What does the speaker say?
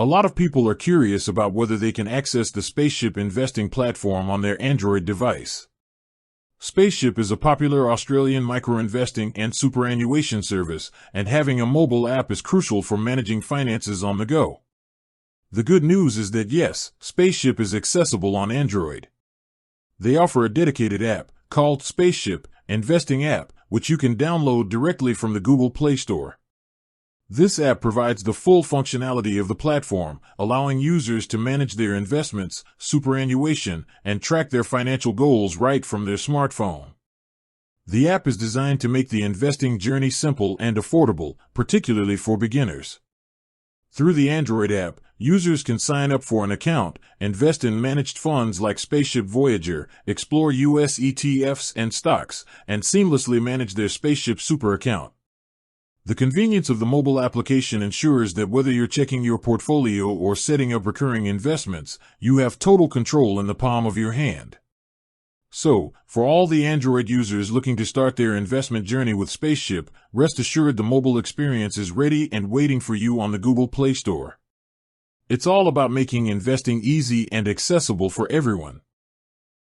A lot of people are curious about whether they can access the Spaceship investing platform on their Android device. Spaceship is a popular Australian micro-investing and superannuation service, and having a mobile app is crucial for managing finances on the go. The good news is that yes, Spaceship is accessible on Android. They offer a dedicated app, called Spaceship Investing App, which you can download directly from the Google Play Store. This app provides the full functionality of the platform, allowing users to manage their investments, superannuation, and track their financial goals right from their smartphone. The app is designed to make the investing journey simple and affordable, particularly for beginners. Through the Android app, users can sign up for an account, invest in managed funds like Spaceship Voyager, explore US ETFs and stocks, and seamlessly manage their Spaceship Super account. The convenience of the mobile application ensures that whether you're checking your portfolio or setting up recurring investments, you have total control in the palm of your hand. So, for all the Android users looking to start their investment journey with Spaceship, rest assured the mobile experience is ready and waiting for you on the Google Play Store. It's all about making investing easy and accessible for everyone.